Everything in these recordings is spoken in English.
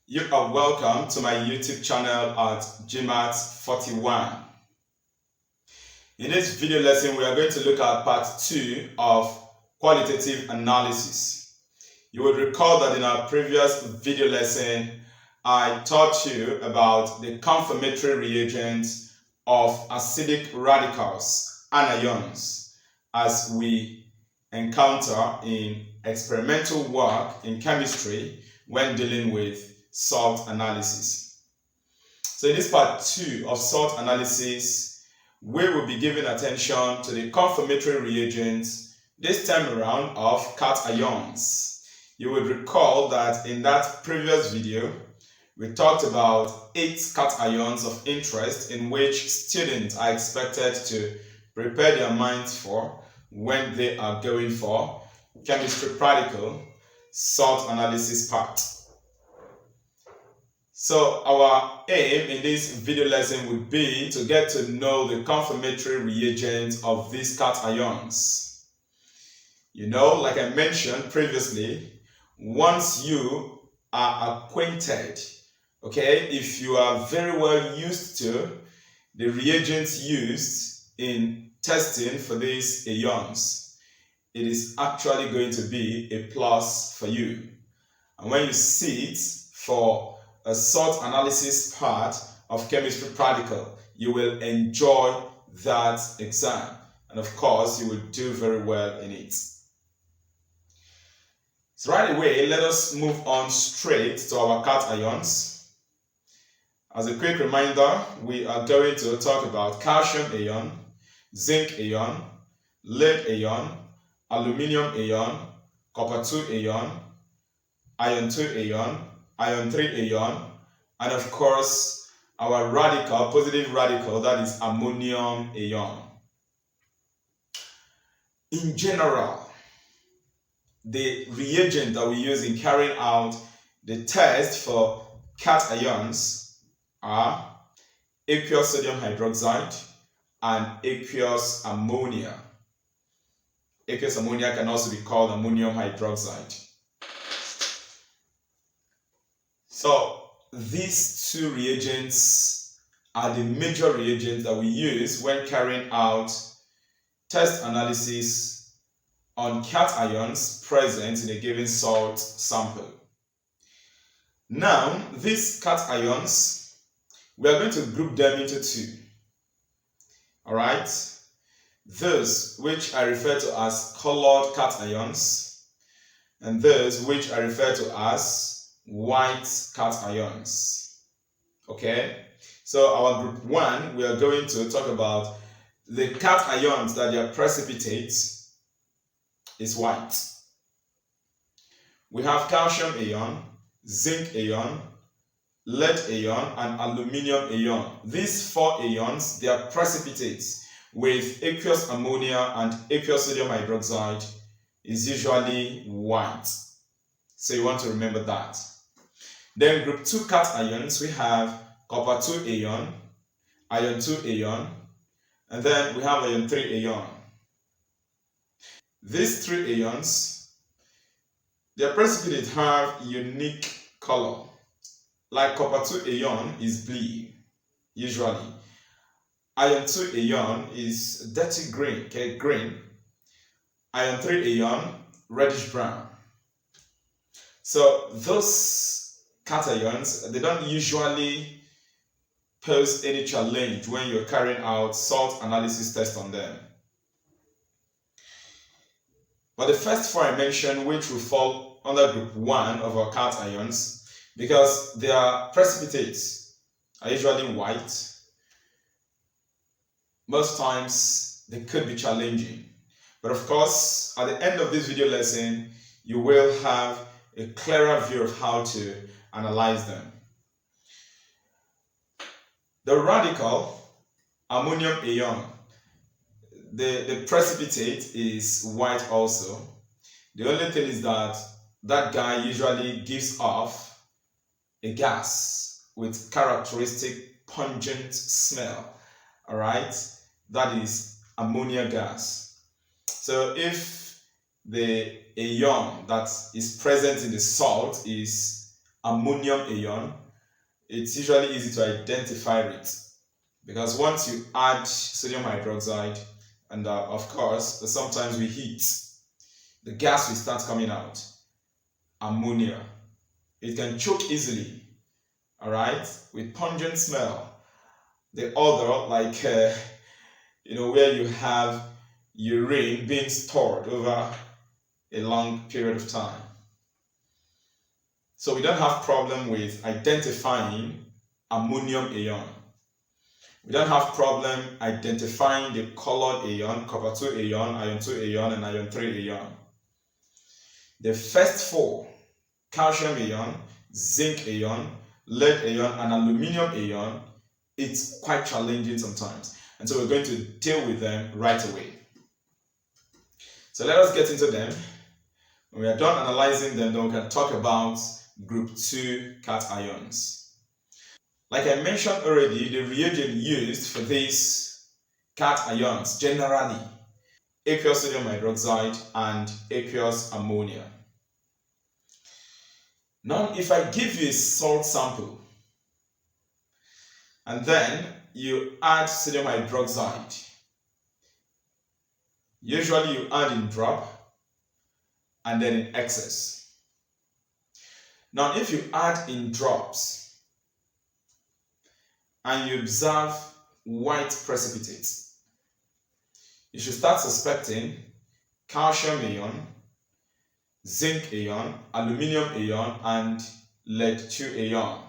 You are welcome to my YouTube channel at GMAT41. In this video lesson, we are going to look at part 2 of qualitative analysis. You would recall that in our previous video lesson, I taught you about the confirmatory reagents of acidic radicals, anions, as we encounter in experimental work in chemistry when dealing with salt analysis. So in this part 2 of salt analysis, we will be giving attention to the confirmatory reagents, this time around of cations. You would recall that in that previous video, we talked about 8 cations of interest in which students are expected to prepare their minds for when they are going for chemistry practical salt analysis part. So our aim in this video lesson would be to get to know the confirmatory reagents of these cations. You know, like I mentioned previously, once you are acquainted, okay, if you are very well used to the reagents used in testing for these ions, it is actually going to be a plus for you. And when you sit for a salt analysis part of chemistry practical, you will enjoy that exam. And of course, you will do very well in it. So right away, let us move on straight to our cations. As a quick reminder, we are going to talk about calcium ion, zinc ion, lead ion, aluminium ion, copper 2 ion, iron 2 ion, iron 3 ion, and of course our radical, positive radical, that is ammonium ion. In general, the reagent that we use in carrying out the test for cations are aqueous sodium hydroxide and aqueous ammonia. Aqueous ammonia can also be called ammonium hydroxide. So these two reagents are the major reagents that we use when carrying out test analysis on cations present in a given salt sample. Now, these cations, we are going to group them into two. Alright? Those which I refer to as colored cations, and those which I refer to as white cations. Okay, so our group 1, we are going to talk about the cations that their precipitate is white. We have calcium ion, zinc ion, lead ion, and aluminium ion. These 4 ions, their precipitates with aqueous ammonia and aqueous sodium hydroxide is usually white. So you want to remember that. Then group 2 cations, we have copper 2 ion, iron 2 ion, and then we have iron 3 ion. These 3 ions, their precipitate have unique color. Like copper 2 ion is blue, usually. Iron 2 ion is dirty green, okay, green. Iron 3 ion, reddish brown. So those cations, they don't usually pose any challenge when you're carrying out salt analysis tests on them. But the first 4 I mentioned, which will fall under group 1 of our cations, because their precipitates are usually white, most times they could be challenging. But of course, at the end of this video lesson, you will have a clearer view of how to analyze them. The radical ammonium ion, the precipitate is white also. The only thing is that that guy usually gives off a gas with characteristic pungent smell. Alright, that is ammonia gas. So if the ion that is present in the salt is ammonium ion, it's usually easy to identify it, because once you add sodium hydroxide, and of course sometimes we heat, the gas will start coming out, ammonia. It can choke easily, all right, with pungent smell. The odor, like where you have urine being stored over a long period of time. So we don't have problem with identifying ammonium ion. We don't have problem identifying the colored ion, copper 2 ion, iron 2 ion, and iron 3 ion. The first four, calcium ion, zinc ion, lead ion, and aluminum ion, it's quite challenging sometimes. And so we're going to deal with them right away. So let us get into them. When we are done analyzing them, then we can talk about group 2 cations. Like I mentioned already, the reagent used for these cations generally aqueous sodium hydroxide and aqueous ammonia. Now, if I give you a salt sample and then you add sodium hydroxide, usually you add in drop and then in excess. Now, if you add in drops and you observe white precipitate, you should start suspecting calcium ion, zinc ion, aluminum ion, and lead 2 ion.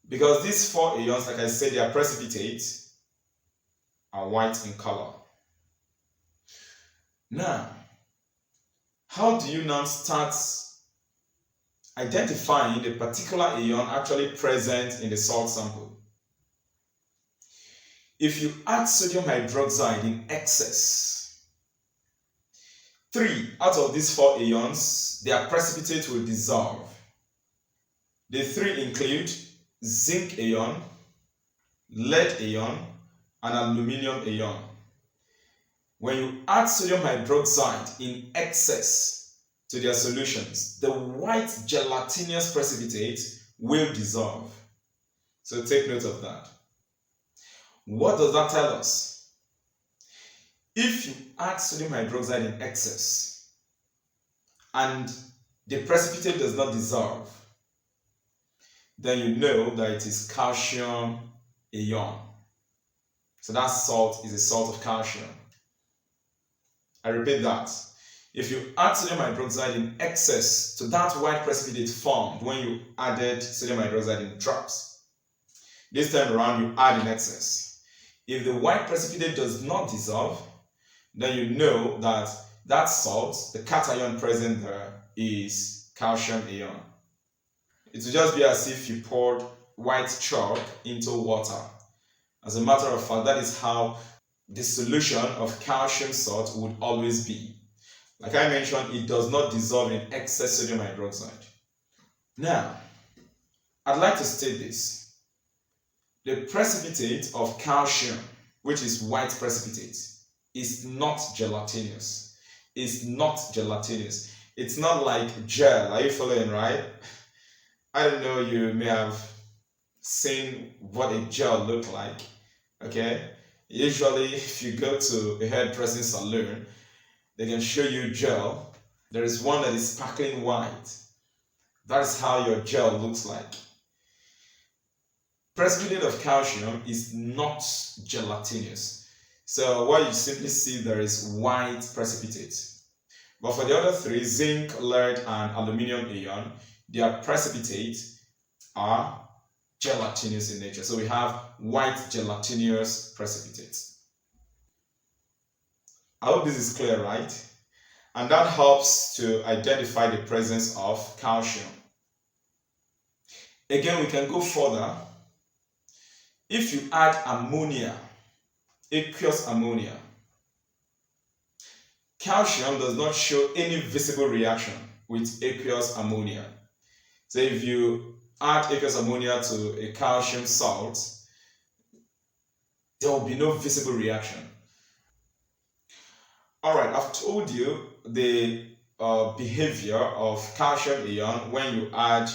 Because these 4 ions, like I said, their precipitate are white in color. Now, how do you now start identifying the particular ion actually present in the salt sample? If you add sodium hydroxide in excess, 3 out of these 4 ions, their precipitate will dissolve. The 3 include zinc ion, lead ion, and aluminum ion. When you add sodium hydroxide in excess to their solutions, the white gelatinous precipitate will dissolve. So take note of that. What does that tell us? If you add sodium hydroxide in excess and the precipitate does not dissolve, then you know that it is calcium ion. So that salt is a salt of calcium. I repeat that. If you add sodium hydroxide in excess to that white precipitate formed when you added sodium hydroxide in drops, this time around you add in excess. If the white precipitate does not dissolve, then you know that that salt, the cation present there, is calcium ion. It will just be as if you poured white chalk into water. As a matter of fact, that is how the solution of calcium salt would always be. Like I mentioned, it does not dissolve in excess sodium hydroxide. Now, I'd like to state this. The precipitate of calcium, which is white precipitate, is not gelatinous. It's not gelatinous. It's not like gel. Are you following, right? I don't know, you may have seen what a gel looks like. Okay? Usually, if you go to a hairdressing salon, they can show you gel. There is one that is sparkling white. That is how your gel looks like. Precipitate of calcium is not gelatinous. So what you simply see there is white precipitate. But for the other 3, zinc, lead, and aluminum ion, their precipitate are gelatinous in nature. So we have white gelatinous precipitates. I hope this is clear, right? And that helps to identify the presence of calcium. Again, we can go further. If you add ammonia, aqueous ammonia, calcium does not show any visible reaction with aqueous ammonia. So if you add aqueous ammonia to a calcium salt, there will be no visible reaction. Alright, I've told you the behavior of calcium ion when you add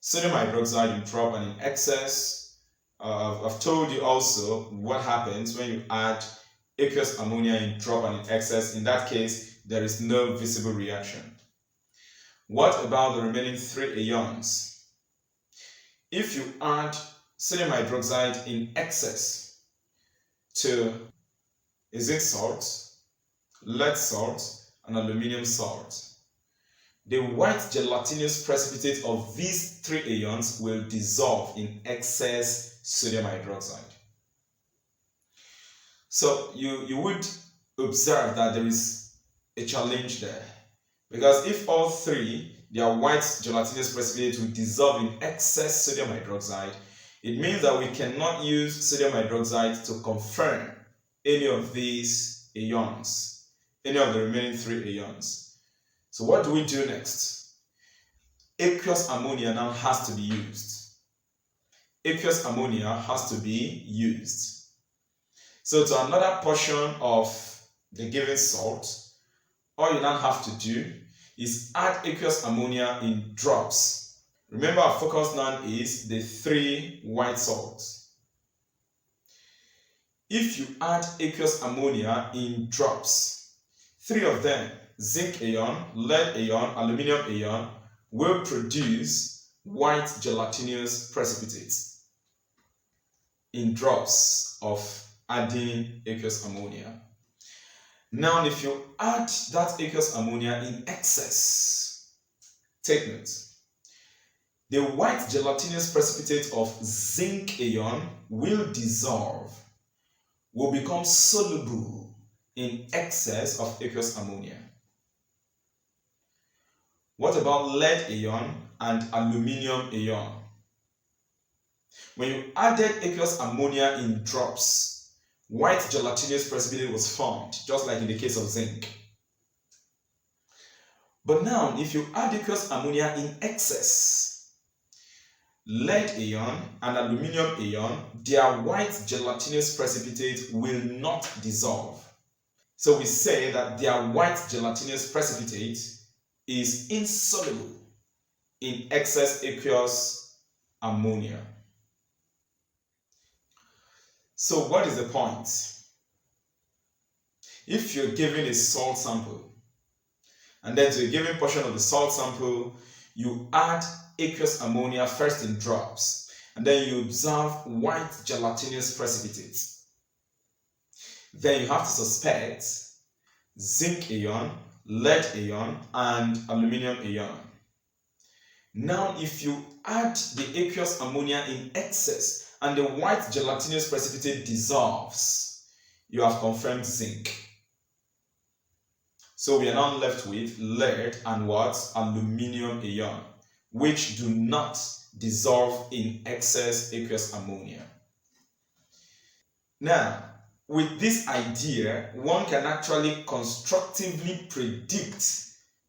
sodium hydroxide in drop and in excess. I've told you also what happens when you add aqueous ammonia in drop and in excess. In that case, there is no visible reaction. What about the remaining 3 ions? If you add sodium hydroxide in excess to a zinc salt, lead salt, and aluminium salt, the white gelatinous precipitate of these 3 ions will dissolve in excess sodium hydroxide. So you would observe that there is a challenge there, because if all 3, their white gelatinous precipitate will dissolve in excess sodium hydroxide, it means that we cannot use sodium hydroxide to confirm any of these ions, any of the remaining 3 ions. So what do we do next? Aqueous ammonia now has to be used. Aqueous ammonia has to be used. So to another portion of the given salt, all you now have to do is add aqueous ammonia in drops. Remember, our focus now is the 3 white salts. If you add aqueous ammonia in drops, 3 of them, zinc ion, lead ion, aluminium ion, will produce white gelatinous precipitates in drops of adding aqueous ammonia. Now, if you add that aqueous ammonia in excess, take note, the white gelatinous precipitate of zinc ion will dissolve, will become soluble in excess of aqueous ammonia. What about lead ion and aluminium ion? When you added aqueous ammonia in drops, white gelatinous precipitate was formed, just like in the case of zinc. But now, if you add aqueous ammonia in excess, lead ion and aluminium ion, their white gelatinous precipitate will not dissolve. So we say that their white gelatinous precipitate is insoluble in excess aqueous ammonia. So what is the point? If you're given a salt sample, and then to a given portion of the salt sample, you add aqueous ammonia first in drops, and then you observe white gelatinous precipitates, then you have to suspect zinc ion, lead ion, and aluminium ion. Now, if you add the aqueous ammonia in excess and the white gelatinous precipitate dissolves, you have confirmed zinc. So we are now left with lead and what? Aluminium ion, which do not dissolve in excess aqueous ammonia. Now, with this idea, one can actually constructively predict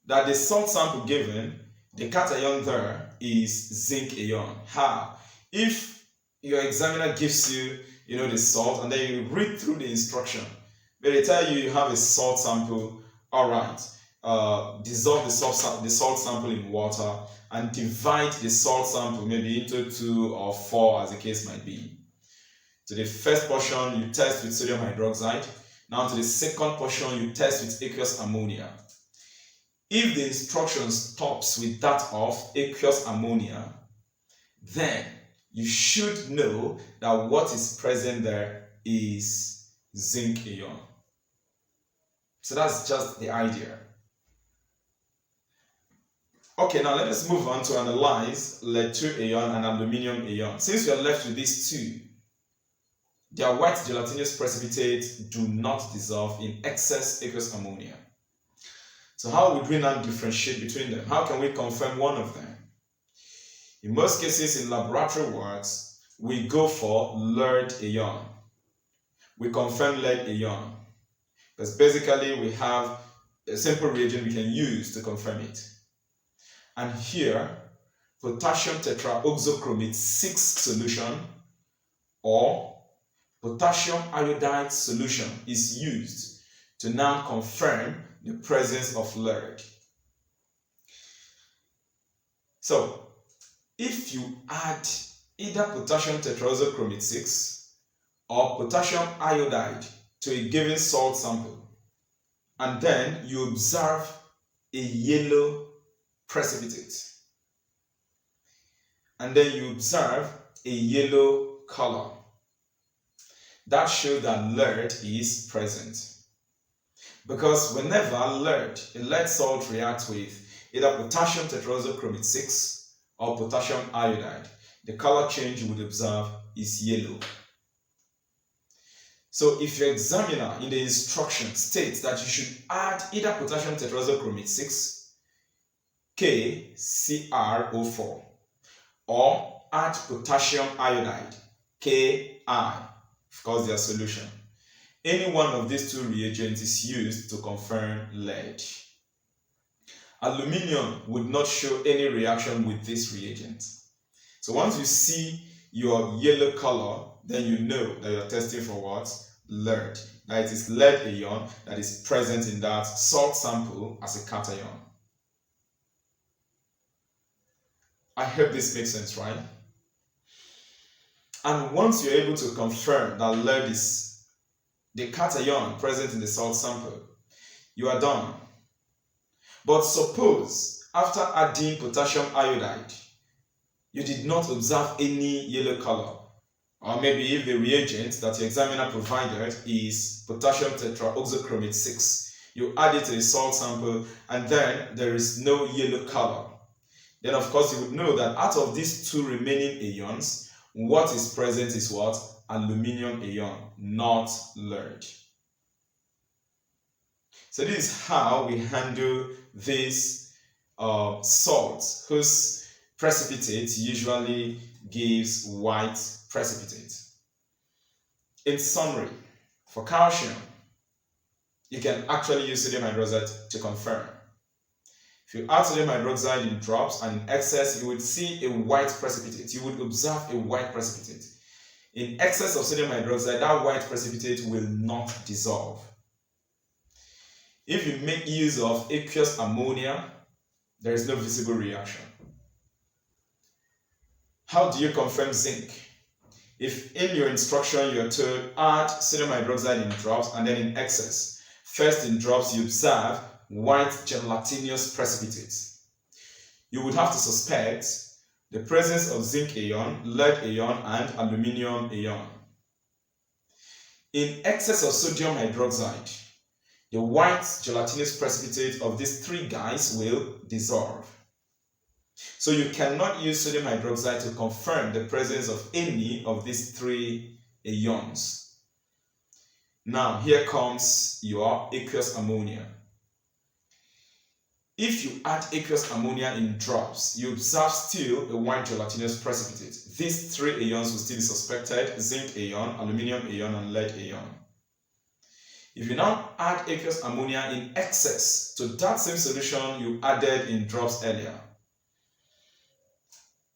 that the salt sample given, the cation there is zinc ion. How? If your examiner gives you, the salt, and then you read through the instruction, but they tell you have a salt sample, all right, dissolve the salt sample in water and divide the salt sample maybe into 2 or 4 as the case might be. To the first portion, you test with sodium hydroxide. Now to the second portion, you test with aqueous ammonia. If the instruction stops with that of aqueous ammonia, then you should know that what is present there is zinc ion. So that's just the idea. Okay, now let us move on to analyze lead 2 ion and aluminium ion. Since we are left with these 2, their white gelatinous precipitates do not dissolve in excess aqueous ammonia. So how would we now differentiate between them? How can we confirm one of them? In most cases, in laboratory works, we go for lead ion. We confirm lead ion, because basically we have a simple reagent we can use to confirm it. And here, potassium tetraoxochromate 6 solution or potassium iodide solution is used to now confirm the presence of lead. So, if you add either potassium tetrahydrochromate 6 or potassium iodide to a given salt sample, and then you observe a yellow precipitate, and then you observe a yellow color, that shows that lead is present. Because whenever a lead salt reacts with either potassium tetrahydrochromate 6 or potassium iodide, the color change you would observe is yellow. So if your examiner in the instruction states that you should add either potassium tetrahydrochromate 6, KCrO4, or add potassium iodide, Ki, of course their solution, any one of these two reagents is used to confirm lead. Aluminum would not show any reaction with this reagent. So once you see your yellow color, then you know that you're testing for what? Lead. That it is lead ion that is present in that salt sample as a cation. I hope this makes sense, right? And once you're able to confirm that lead is the cation present in the salt sample, you are done. But suppose after adding potassium iodide, you did not observe any yellow color, or maybe if the reagent that your examiner provided is potassium tetrahydrochromate 6, you add it to a salt sample and then there is no yellow color, then of course you would know that out of these two remaining ions, what is present is what? Aluminum ion, not lead. So this is how we handle these salts whose precipitate usually gives white precipitate. In summary, for calcium, you can actually use sodium hydroxide to confirm. If you add sodium hydroxide in drops and in excess, you would see a white precipitate. You would observe a white precipitate. In excess of sodium hydroxide, that white precipitate will not dissolve. If you make use of aqueous ammonia, there is no visible reaction. How do you confirm zinc? If in your instruction you are told add sodium hydroxide in drops and then in excess, first in drops you observe white gelatinous precipitates, you would have to suspect the presence of zinc ion, lead ion, and aluminum ion. In excess of sodium hydroxide, the white gelatinous precipitate of these three guys will dissolve. So you cannot use sodium hydroxide to confirm the presence of any of these three ions. Now here comes your aqueous ammonia. If you add aqueous ammonia in drops, you observe still a white gelatinous precipitate. These three ions will still be suspected: zinc ion, aluminum ion, and lead ion. If you now add aqueous ammonia in excess to that same solution you added in drops earlier,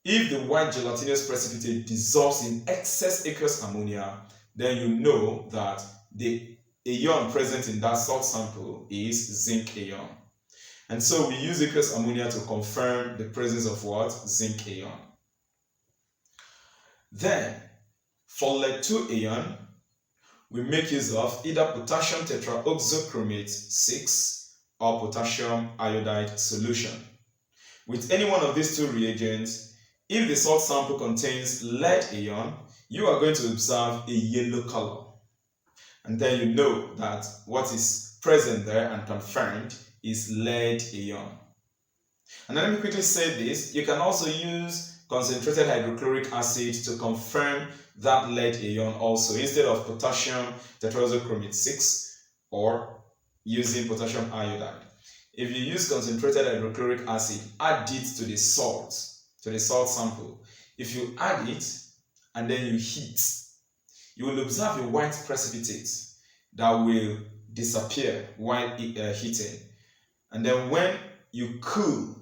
if the white gelatinous precipitate dissolves in excess aqueous ammonia, then you know that the ion present in that salt sample is zinc ion. And so we use aqueous ammonia to confirm the presence of what? Zinc ion. Then, for lead 2 ion, we make use of either potassium tetrahydrochromate 6 or potassium iodide solution. With any one of these two reagents, if the salt sample contains lead ion, you are going to observe a yellow color. And then you know that what is present there and confirmed is lead ion. And then let me quickly say this: you can also use concentrated hydrochloric acid to confirm that lead ion also, instead of potassium tetrahydrochromate 6 or using potassium iodide. If you use concentrated hydrochloric acid, add it to the salt sample. If you add it and then you heat, you will observe a white precipitate that will disappear while heating. And then when you cool,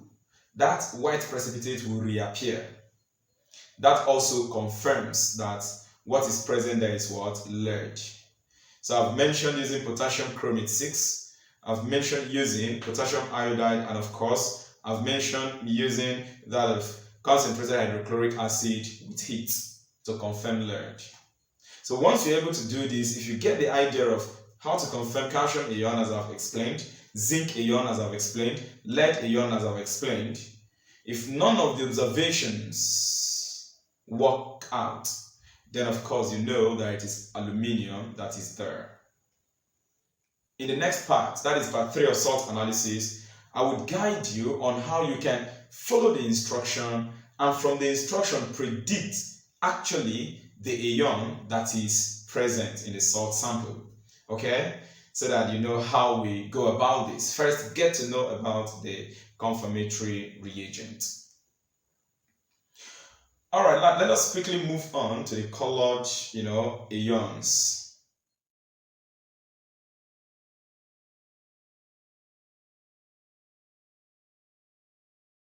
that white precipitate will reappear. That also confirms that what is present there is what? Lead. So I've mentioned using potassium chromate 6 I've mentioned using potassium iodide, and of course, I've mentioned using that of concentrated hydrochloric acid with heat to confirm lead. So once you're able to do this, if you get the idea of how to confirm calcium ion as I've explained, zinc ion as I've explained, lead ion as I've explained, if none of the observations work out, then of course you know that it is aluminium that is there. In the next part, that is part 3 of salt analysis, I would guide you on how you can follow the instruction and from the instruction predict actually the ion that is present in the salt sample. Okay, so that you know how we go about this. First, get to know about the confirmatory reagent. All right, let us quickly move on to the colored, ions.